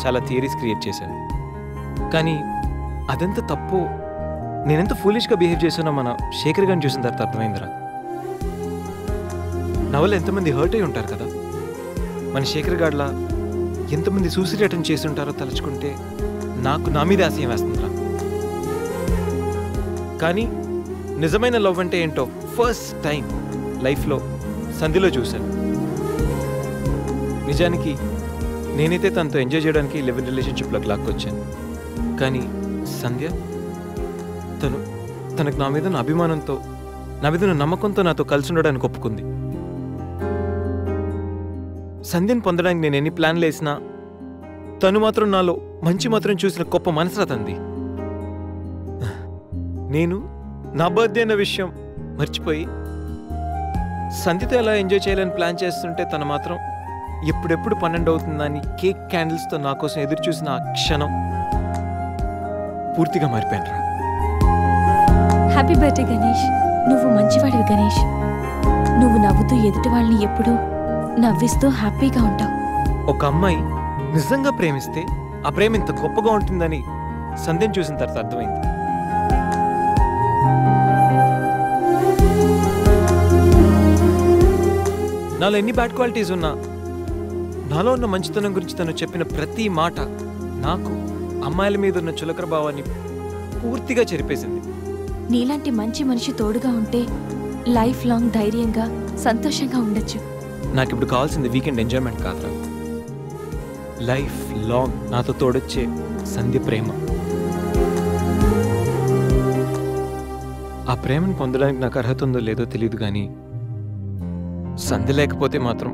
చాలా theories create చేశాను. కానీ అదెంత తప్పు, నేనెంత ఫూలిష్గా బిహేవ్ చేశానో మన శేఖర్ గారిని చూసిన తర్వాత అర్థమైందిరా. నా వల్ల ఎంతమంది హర్ట్ అయి ఉంటారు కదా. మన శేఖర్ గారిలా ఎంతమంది సూసైడ్ అటెంప్ట్ చేసి ఉంటారో తలుచుకుంటే నాకు నా మీద ఆశయం వేస్తుందిరా. కానీ నిజమైన లవ్ అంటే ఏంటో ఫస్ట్ టైం లైఫ్లో సంధిలో చూశాను. నిజానికి నేనైతే తనతో ఎంజాయ్ చేయడానికి లివ్ ఇన్ రిలేషన్షిప్లోకి లాక్కొచ్చాను. కానీ సంధ్య తనకు నా మీద అభిమానంతో, నా మీద నమ్మకంతో నాతో కలిసి ఉండడానికి ఒప్పుకుంది. సంధ్యను పొందడానికి నేను ఎన్ని ప్లాన్లు వేసినా తను మాత్రం నాలో మంచి మాత్రం చూసిన గొప్ప మనసురా తంది. నేను నా బర్త్డే అన్న విషయం మర్చిపోయి సంధ్యతో ఎలా ఎంజాయ్ చేయాలని ప్లాన్ చేస్తుంటే తను మాత్రం ఎప్పుడెప్పుడు 12 అవుతుందని కేక్ క్యాండిల్స్తో నా కోసం ఎదురు చూసిన ఆ క్షణం పూర్తిగా మారిపోయాను రా. Happy birthday Ganesh. నువ్వు మంచివాడివి గణేష్. నువ్వు నవ్వుతూ ఎదుటి వాళ్ళని ఎప్పుడూ నవ్విస్తూ హ్యాపీగా ఉంటావు. ఒక అమ్మాయి నిజంగా ప్రేమిస్తే ఆ ప్రేమ ఇంత గొప్పగా ఉంటుందని సంధ్యను చూసిన తర్వాత అర్థమైంది. నాలో ఎన్ని బ్యాడ్ క్వాలిటీస్ ఉన్నా నాలో ఉన్న మంచితనం గురించి తను చెప్పిన ప్రతి మాట నాకు అమ్మాయిల మీద ఉన్న చులకర భావాన్ని పూర్తిగా చెరిపేసింది. నీలాంటి మంచి మనిషి తోడుగా ఉంటే లైఫ్ లాంగ్ ధైర్యంగా సంతోషంగా ఉండొచ్చు. నాకు ఇప్పుడు కావాల్సింది వీకెండ్ ఎంజాయ్మెంట్ కాదురా, లైఫ్ లాంగ్ నాతో తోడొచ్చే సంధ్య ప్రేమ. ఆ ప్రేమను పొందడానికి నాకు అర్హత ఉందో లేదో తెలియదు, కానీ సంధ్య లేకపోతే మాత్రం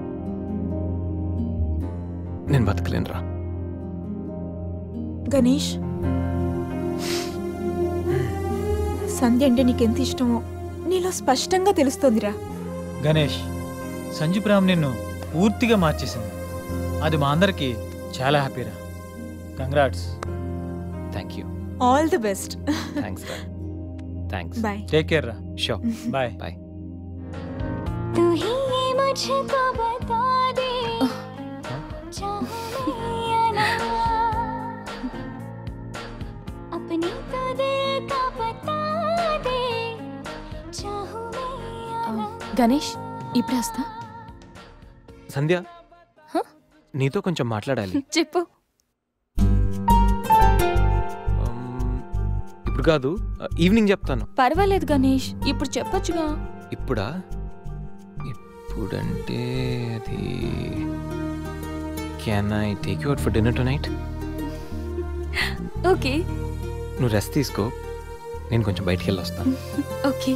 నేను బతకలేనురా. గణేష్, సంధ్య అంటే నీకెంత ఇష్టమో నీలో స్పష్టంగా తెలుస్తోందిరా. గణేష్, సంజు ప్రేమ నిన్ను పూర్తిగా మార్చేసింది. అది మా అందరికి చాలా హ్యాపీరా. Congrats. Thank you. All the best. Thanks రా. థ్యాంక్స్. బాయ్. టేక్ కేర్ రా. షూర్. బాయ్. బాయ్. तू ही मुझको बता दे चाहूं मैं या ना, अपनी तो दिल का बता दे चाहूं मैं या ना. గణేష్ ఇప్పుడే వస్తా. సంధ్య, హ? నీతో కొంచెం మాట్లాడాలి. చెప్పు. ఇప్పుడు కాదు, ఈవినింగ్ చెప్తాను. పర్వాలేదు గణేష్, ఇప్పుడు చెప్పొచ్చుగా. ఇప్పుడా? ఇప్పుడంటే అది can I take you out for dinner tonight? Okay. నువ్వు రెస్ట్ తీసుకో, నేను కొంచెం బయటికి వెళ్ళి వస్తాను. ఓకే.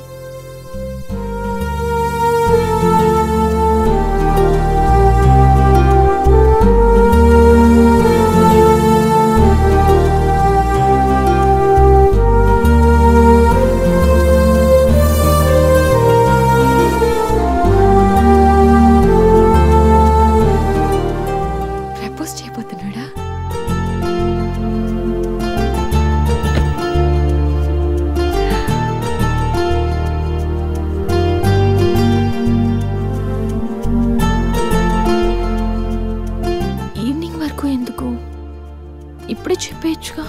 ఇప్పుడే చెప్పేయచ్చుగా.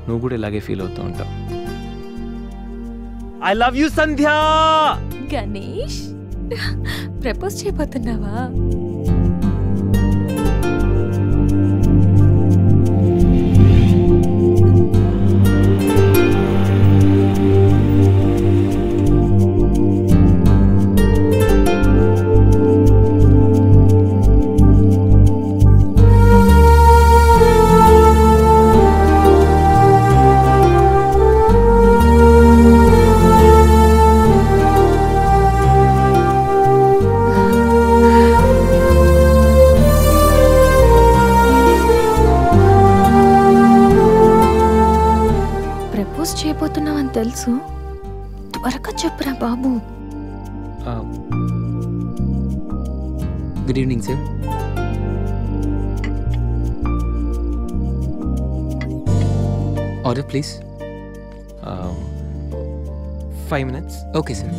నువ్వు కూడా ఇలాగే ఫీల్ అవుతూ ఉంటావు. I love you Sandhya. Ganesh, propose చేయబోతున్నావా? చేయబోతున్నావని తెలుసు, త్వరగా చెప్పురా బాబు. Good evening sir. Order please. 5 minutes. Okay sir.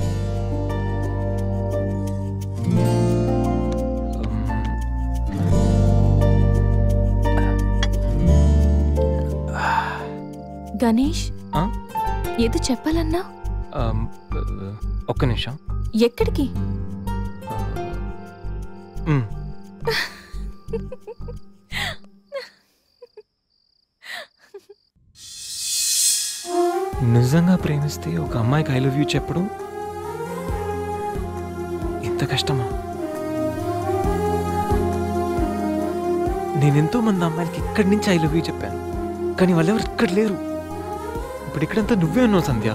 Ganesh ఆ? ఏదో చెప్పాలన్నా? ఒక్క నిమిషం. ఎక్కడికి? మ్. నిజంగా ప్రేమిస్తే ఒక అమ్మాయికి ఐ లవ్ యూ చెప్పడం ఎంత కష్టమా? నేనెంతో మంది అమ్మాయిలకి ఇక్కడి నుంచి ఐ లవ్ యూ చెప్పాను, కానీ వాళ్ళెవరు ఇక్కడ లేరు. ఇప్పుడు ఇక్కడంతా నువ్వే ఉన్నావు సంధ్య,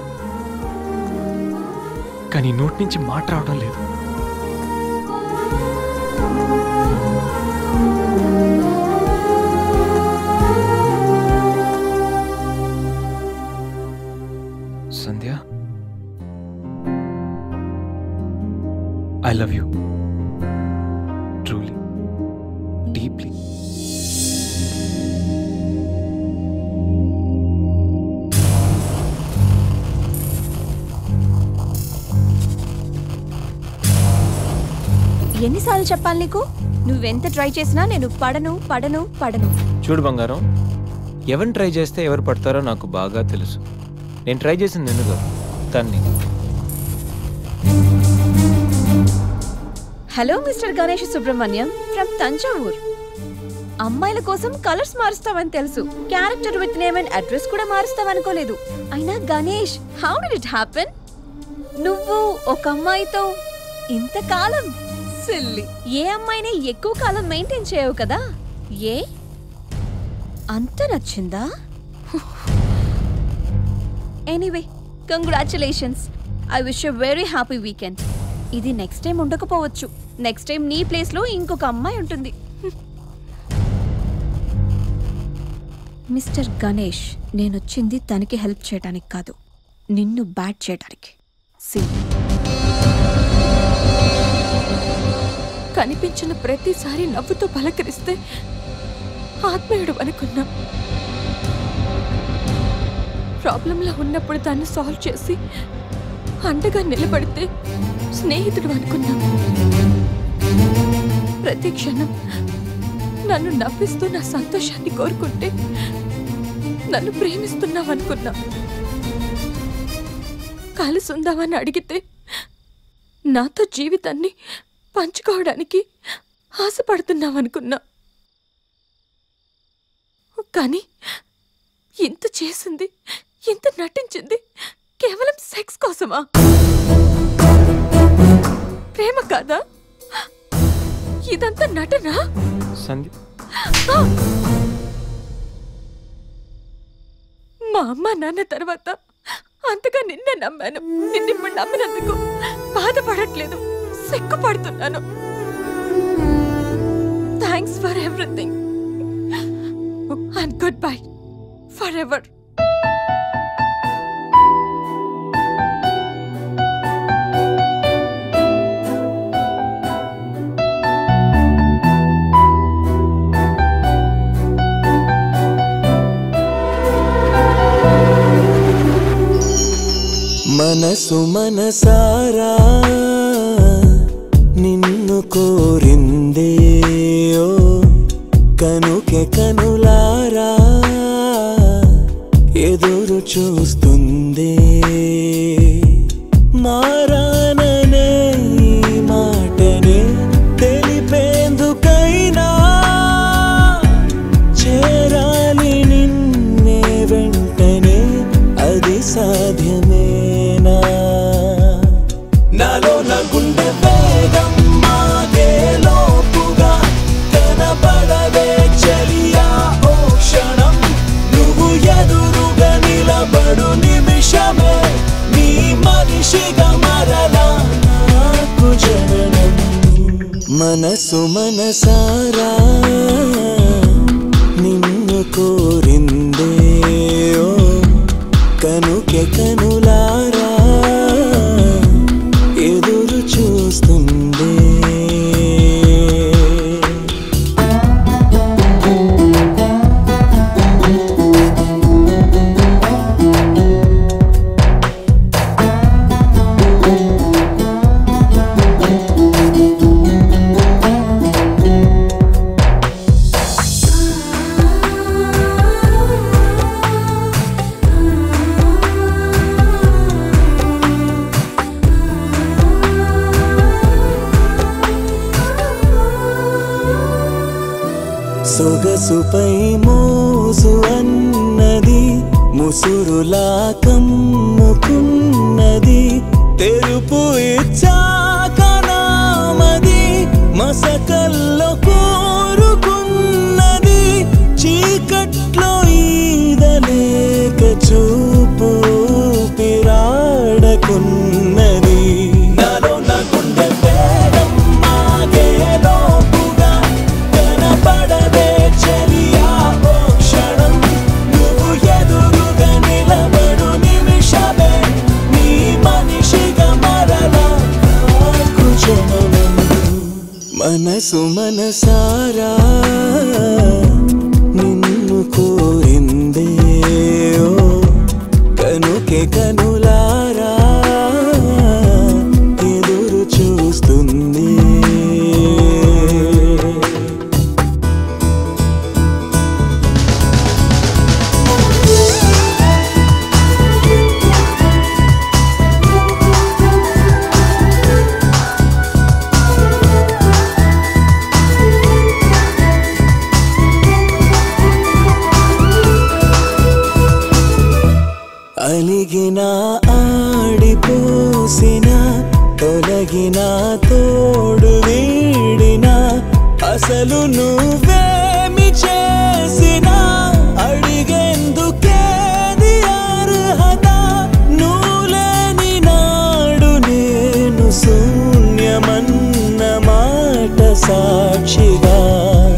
కానీ నోటి నుంచి మాట రావడం లేదు. Sandhya, I love you truly, deeply. ఎన్నిసార్లు చెప్పాలి నీకు? నువ్వెంత ట్రై చేసినా నేను పడను పడను పడను. చూడు బంగారం, ఎవరిని ట్రై చేస్తే ఎవరు పడతారో నాకు బాగా తెలుసు. నేను ట్రై చేసింది నిన్ను కాదు, తన్ని. Hello mister Ganesh Subrahmanyam from Thanjavur. అమ్మాయిల కోసం కలర్స్ మారుస్తావని తెలుసు, character with name and address కూడా మారుస్తావనుకోలేదు. అయినా Ganesh, how did it happen? నువ్వు ఒక అమ్మాయితో ఇంతకాలం సిల్లీ. ఏ అమ్మాయిని ఎక్కువ కాలం మెయింటైన్ చేయవు కదా? ఏ అంత నచ్చిందా? Anyway, congratulations. I wish you very happy weekend. ఇది నెక్స్ట్ టైం ఉండకపోవచ్చు. నెక్స్ట్ టైం నీ ప్లేస్ లో ఇంకొక అమ్మాయి ఉంటుంది. మిస్టర్ గణేష్, నేనొచ్చింది తనకి హెల్ప్ చేయడానికి కాదు, నిన్ను బ్యాట్ చేయడానికి. కనిపించిన ప్రతిసారి నవ్వుతో పలకరిస్తే ఆత్మీయుడు అనుకున్నా. ప్రాబ్లంలో ఉన్నప్పుడు దాన్ని సాల్వ్ చేసి అండగా నిలబడితే స్నేహితుడు అనుకున్నా. ప్రతి క్షణం నన్ను నవ్విస్తూ నా సంతోషాన్ని కోరుకుంటే నన్ను ప్రేమిస్తున్నావనుకున్నా. కలిసి ఉందామని అడిగితే నాతో జీవితాన్ని పంచుకోవడానికి ఆశపడుతున్నావనుకున్నా. కానీ ఇంత చేసింది, ఇంత నటించింది కేవలం సెక్స్ కోసమా? ప్రేమ కాదా? ఇదంతా నటనా? సంధ్య, మా అమ్మ నాన్న తర్వాత అంతగా నిన్నే నమ్మాను. నిన్నిప్పుడు నమ్మినందుకు బాధపడట్లేదు, సిగ్గుపడుతున్నాను. Thanks for everything and goodbye forever. మనసు మనసారా నిన్ను కోరిందే, ఓ కనుకే కనులారా ఎదురు చూస్తుందే. మారాననే ఈ మాటనే తెలిపేందుకైనా చేరాలి నిన్నే వెంటనే, అది సాధ్యమేనా? నాలో నా గుండె వేగం మాగే లోపుగా కనపడవే చలియా ఓ క్షణం. నువ్వు ఎదురుగా నిలబడు నిమిషమే నీ మనిషిగా మరలా నాకు జననం. మనసు మనసారా నిన్ను కోరిందే, ఓ కనుకే కనులారా ఎదురు చూస్తుందే. మనసుపై మోసు అన్నది ముసురులా కమ్ముకున్నది తెరుపు ఇచ్చాక నామది మసకల్లో కోరుకున్నది చీకట్లో ఈదలేక చూపు పిరాడకున్నది నాలో నా గుండె వేగం మాగేలోపుగా కనపడదే చెలియా ఓ క్షణం నువ్వు ఎదురుగా నిలబడు నిమిషమే నీ మనిషిగా మరలా జననం మనసు మనసారా నిన్ను కోరిందే ఓ కనుకే కనులారా ఎదురు చూస్తుంది అలిగిన ఆడిపోసిన తొలగిన తోడు వీడిన అసలు నువ్వేమి చేసినా అడిగేందుకేది అర్హత నువ్వులేని నాడు నేను శూన్యమన్న మాట సాక్షిగా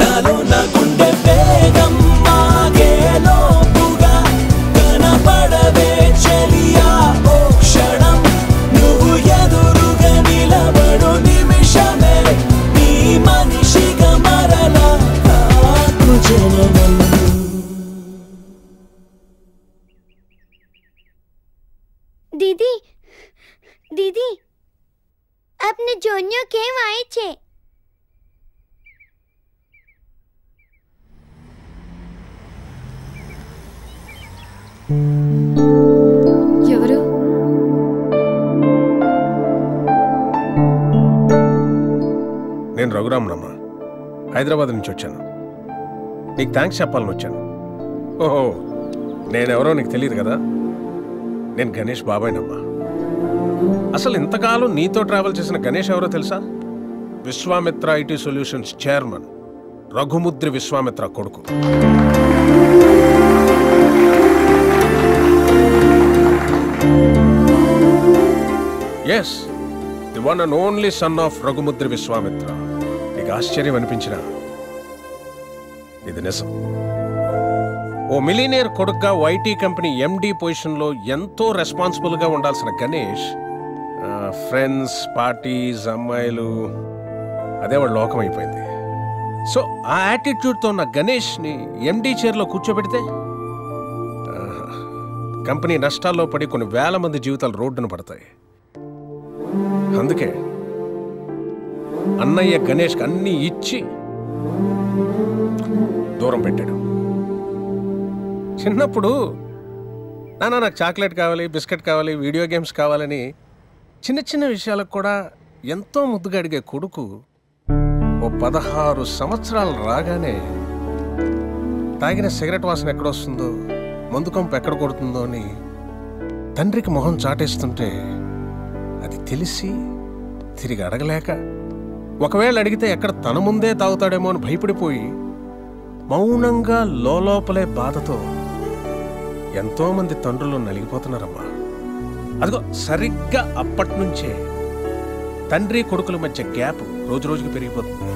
నాలో నా గుండె వేగం మాగేలోపుగా కనపడవే చెలియా ఓ క్షణం నువ్వు ఎదురుగా నిలబడు నిమిషమే నీ మనిషిగా మరలా నాకు జననం दीदी दीदी अपने जोनियो केम आए छे ఎవరు? నేను రఘురామనమ్మ హైదరాబాద్ నుంచి వచ్చాను నీకు థ్యాంక్స్ చెప్పాలని వచ్చాను ఓహో నేనెవరో నీకు తెలియదు కదా నేను గణేష్ బాబాయ్నమ్మా అసలు ఇంతకాలం నీతో ట్రావెల్ చేసిన గణేష్ ఎవరో తెలుసా Vishwamitra IT solutions chairman Raghumudri Vishwamitra కొడుకు yes the one and only son of Raghumudri Vishwamitra నీకు ఆశ్చర్యం అనిపించిన ఇది నిజం ఓ మిలీనియర్ కొడుకుగా ఐటీ కంపెనీ ఎండి పొజిషన్లో ఎంతో రెస్పాన్సిబుల్గా ఉండాల్సిన గణేష్ ఫ్రెండ్స్ పార్టీస్ అమ్మాయిలు అదే వాడు లోకం అయిపోయింది సో ఆ యాటిట్యూడ్తో ఉన్న గణేష్ని ఎండి చైర్లో కూర్చోబెడితే కంపెనీ నష్టాల్లో పడి కొన్ని వేల మంది జీవితాలు రోడ్డున పడతాయి అందుకే అన్నయ్య గణేష్కి అన్నీ ఇచ్చి దూరం పెట్టాడు చిన్నప్పుడు నాన్న నాకు చాక్లెట్ కావాలి బిస్కెట్ కావాలి వీడియో గేమ్స్ కావాలని చిన్న చిన్న విషయాలకు కూడా ఎంతో ముద్దుగా అడిగే కొడుకు ఓ 16 సంవత్సరాలు రాగానే తాగిన సిగరెట్ వాసన ఎక్కడొస్తుందో మందు కంపు ఎక్కడ కొడుతుందో అని తండ్రికి మొహం చాటేస్తుంటే అది తెలిసి తిరిగి అడగలేక ఒకవేళ అడిగితే ఎక్కడ తన ముందే తాగుతాడేమో అని భయపడిపోయి మౌనంగా లోపలే బాధతో ఎంతోమంది తండ్రులు నలిగిపోతున్నారమ్మా అదిగో సరిగ్గా అప్పటి నుంచే తండ్రి కొడుకుల మధ్య గ్యాప్ రోజు రోజుకి పెరిగిపోతుంది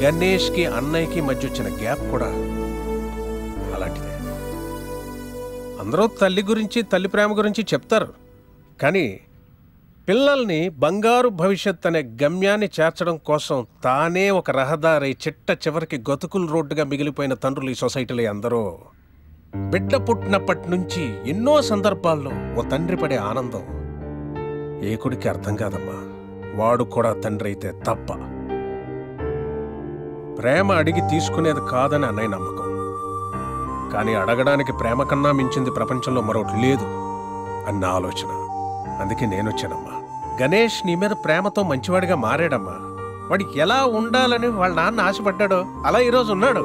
గణేష్కి అన్నయ్యకి మధ్య వచ్చిన గ్యాప్ కూడా అలాంటిదే అందరూ తల్లి గురించి తల్లి ప్రేమ గురించి చెప్తారు కానీ పిల్లల్ని బంగారు భవిష్యత్ అనే గమ్యాన్ని చేర్చడం కోసం తానే ఒక రహదారి చిట్ట చివరికి గతుకుల రోడ్డుగా మిగిలిపోయిన తండ్రులు ఈ సొసైటీలో అందరూ బిడ్డ పుట్టినప్పటి నుంచి ఎన్నో సందర్భాల్లో ఓ తండ్రి పడే ఆనందం ఏ కొడుకు అర్థం కాదమ్మా వాడు కూడా తండ్రి అయితే తప్ప ప్రేమ అడిగి తీసుకునేది కాదని అన్నయ్య నమ్మకం కానీ అడగడానికి ప్రేమ కన్నా మించింది ప్రపంచంలో మరొకటి లేదు అన్న ఆలోచన అందుకే నేనొచ్చానమ్మా గణేష్ నీ మీద ప్రేమతో మంచివాడిగా మారాడమ్మా వాడికి ఎలా ఉండాలని వాళ్ళ నాన్న ఆశపడ్డాడో అలా ఈరోజు ఉన్నాడు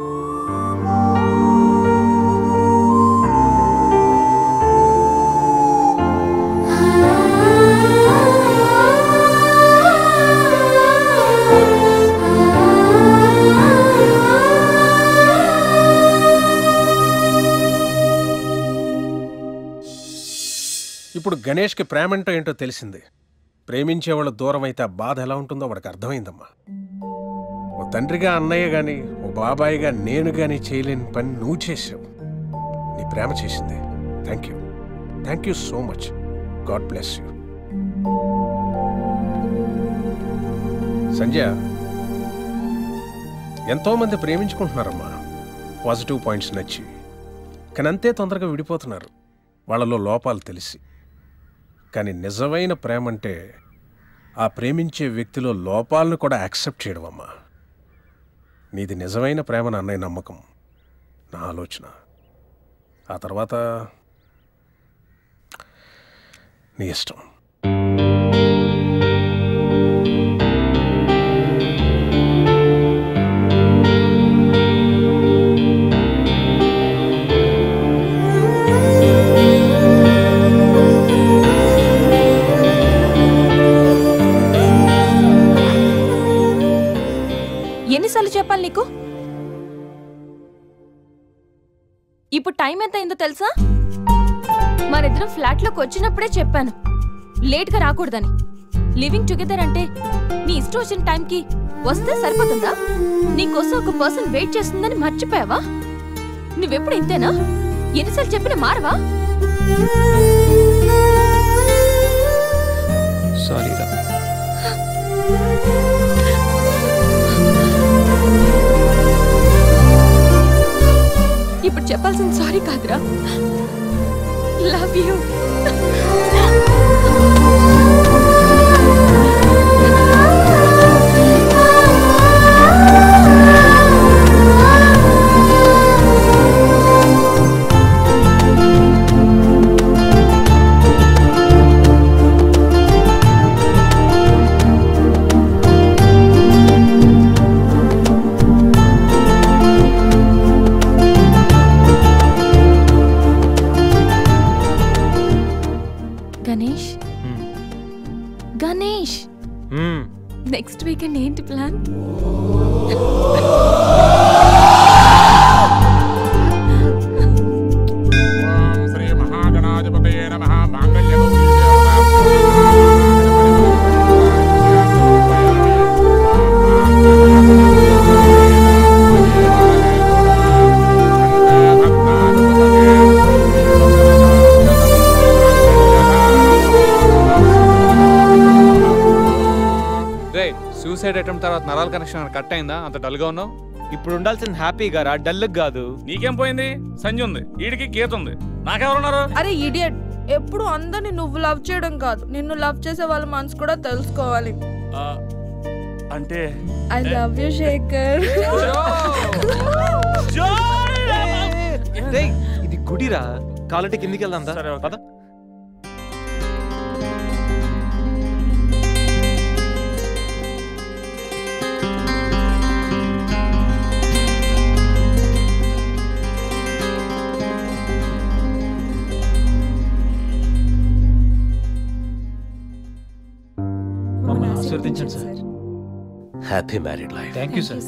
ఇప్పుడు గణేష్కి ప్రేమంటో ఏంటో తెలిసింది. ప్రేమించేవాళ్ళు దూరం అయితే ఆ బాధ ఎలా ఉంటుందో వాడికి అర్థమైందమ్మా. ఓ తండ్రిగా అన్నయ్య గాని, ఓ బాబాయిగా నేను గాని చేయలేని పని నువ్వు చేసావు. నీ ప్రేమ చేసింది. Thank you so much. God bless you. Sanjay, ఎంతోమంది ప్రేమించుకుంటున్నారమ్మా, పాజిటివ్ పాయింట్స్ నచ్చి. కానీ అంతే తొందరగా విడిపోతున్నారు వాళ్ళలో లోపాలు తెలిసి. కానీ నిజమైన ప్రేమ అంటే ఆ ప్రేమించే వ్యక్తిలో లోపాలను కూడా యాక్సెప్ట్ చేయడం అమ్మా. నీది నిజమైన ప్రేమను అన్నయ్య నమ్మకం, నా ఆలోచన. ఆ తర్వాత నీ ఇష్టం. ఎన్నిసార్లు చెప్పాలి నీకు? ఇప్పుడు టైం ఎంత అయిందో తెలుసా? మరిద్దరం ఫ్లాట్ లోకి వచ్చినప్పుడే చెప్పాను లేట్ గా రాకూడదని. లివింగ్ టుగెదర్ అంటే నీ ఇష్టం వచ్చిన టైంకి వస్తే సరిపోతుందా? నీకోసం ఒక పర్సన్ వెయిట్ చేస్తుందని మర్చిపోయావా? నువ్వెప్పుడు ఇంతేనా? ఎన్నిసార్లు చెప్పినా మారవా? సారీ రా. ఇప్పుడు చెప్పాల్సిన సారీ కాదురా, love you. Ganesh, next weekend ఏంటి ప్లాన్? శ్రీ మహాగణాధిపతయే నమః. సూసైడ్ అటెంప్ట్ తర్వాత నరాల కనెక్షన్ కట్ అయిందా? అంత డల్ గా ఉన్నావు. ఇప్పుడు ఉండాల్సిన హ్యాపీగా రా, డల్ కాదు. నీకేం పోయింది? సంజయ్ ఉంది, వీడికి గీత ఉంది, నాకెవరున్నారు? అరే ఇడియట్, ఎప్పుడు అందరిని నువ్వు లవ్ చేయడం కాదు, నిన్ను లవ్ చేసే వాళ్ళ మనసు కూడా తెలుసుకోవాలి. అంటే ఐ లవ్ యూ శేఖర్. ఇది గుడిరా, కాలంటే కిందికి వెళ్దాం. సరే పద. ఆశీర్వదించండి sir. Happy married life. Thank you sir.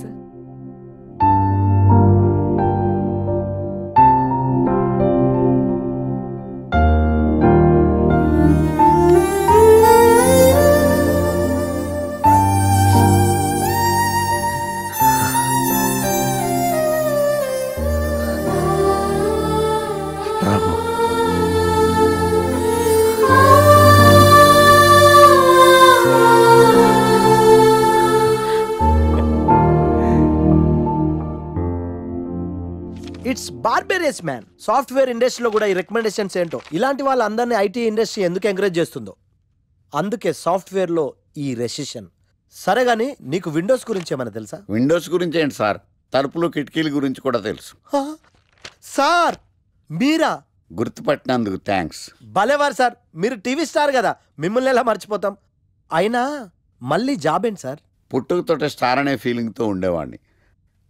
It's barbarous man. Software ఇండస్ట్రీలో కూడా ఈ రికమెండేషన్స్ ఏంటో, ఇలాంటి వాళ్ళందరినీ ఐటీ ఇండస్ట్రీ ఎందుకు ఎంకరేజ్ చేస్తుందో. అందుకే సాఫ్ట్వేర్లో ఈ రెసిషన్. సరే గానీ నీకు విండోస్ గురించి ఏమైనా తెలుసా? విండోస్ గురించి ఏంటి సార్, తలుపులు కిటికీల గురించి కూడా తెలుసు. సార్ మీరా? గుర్తుపట్టినందుకు థ్యాంక్స్. భలేవారు సార్, మీరు టీవీ స్టార్ కదా, మిమ్మల్ని ఎలా మర్చిపోతాం. అయినా మళ్ళీ జాబ్ ఏంటి సార్? పుట్టుకతోటే స్టార్ అనే ఫీలింగ్తో ఉండేవాడిని.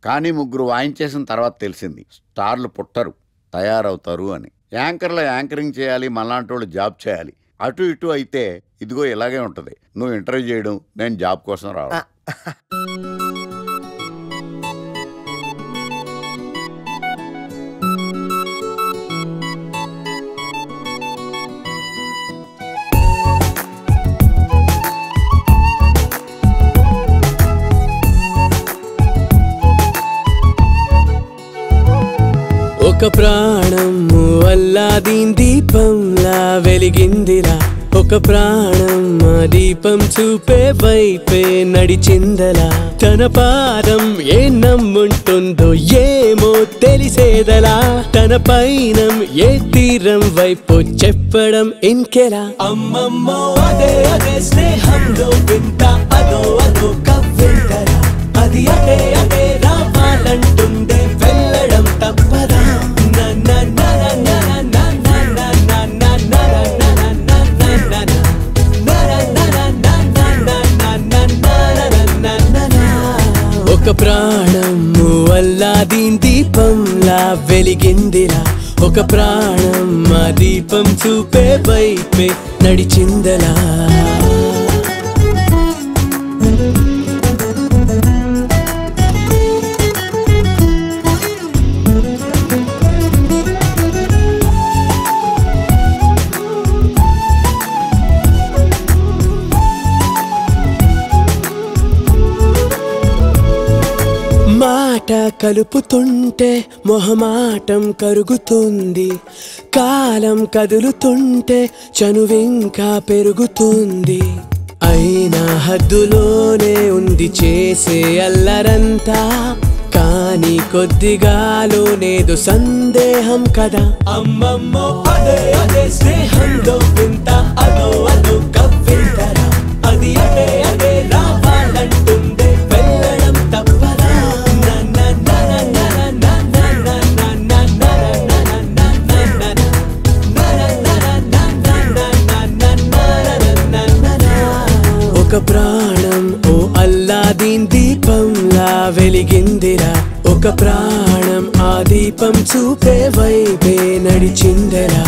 కానీ ముగ్గురు వాయించేసిన తర్వాత తెలిసింది స్టార్లు పుట్టరు, తయారవుతారు అని. యాంకర్లో యాంకరింగ్ చేయాలి, మళ్ళాంటి వాళ్ళు జాబ్ చేయాలి. అటు ఇటు అయితే ఇదిగో ఇలాగే ఉంటుంది. నువ్వు ఇంటర్వ్యూ చేయడం, నేను జాబ్ కోసం రావడం. ఒక ప్రాణం అల్లాదీన్ దీపంలా వెలిగిందిరా ఒక ప్రాణం ఆ దీపం చూపే వైపే నడిచిందలా తన పాదం ఏ నమ్ముంటుందో ఏమో తెలిసేదలా తన పైనం ఏ తీరం వైపు చెప్పడం ఇంకెలా అమ్మమ్మో అదే అదే స్నేహంలో వింత అదో అదో కవ్వింతరా అది అదే అదే రావాలంటుందే వెళ్ళడం తప్పదా ఒక ప్రాణం అల్లాదీన్ దీపంలా వెలిగిందిరా ఒక ప్రాణం ఆ దీపం చూపే వైపే నడిచిందలా మాట కలుపుతుంటే మొహమాటం కరుగుతుంది కాలం కదులుతుంటే చనువింకా పెరుగుతుంది అయినా హద్దులోనే ఉంది చేసే అల్లరంతా కానీ కొద్దిగాలోనేదో సందేహం కదా అమ్మమ్మో అదే అదే స్నేహంలో వింత అదో అదో కవ్వింతరా అది అదే అదే రావాలంటుందే వెళ్ళడం తప్పదా ఒక ప్రాణం ఓ అల్లాదీన్ దీపంలా వెలిగిందిరా ఒక ప్రాణం ఆ దీపం చూపే వైపే నడిచిందరా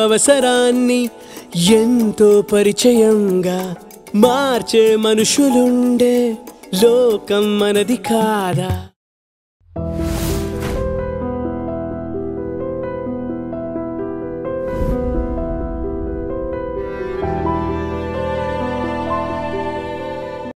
అవసరాన్ని ఎంతో పరిచయంగా మార్చే మనుషులుండే లోకం మనది కాదా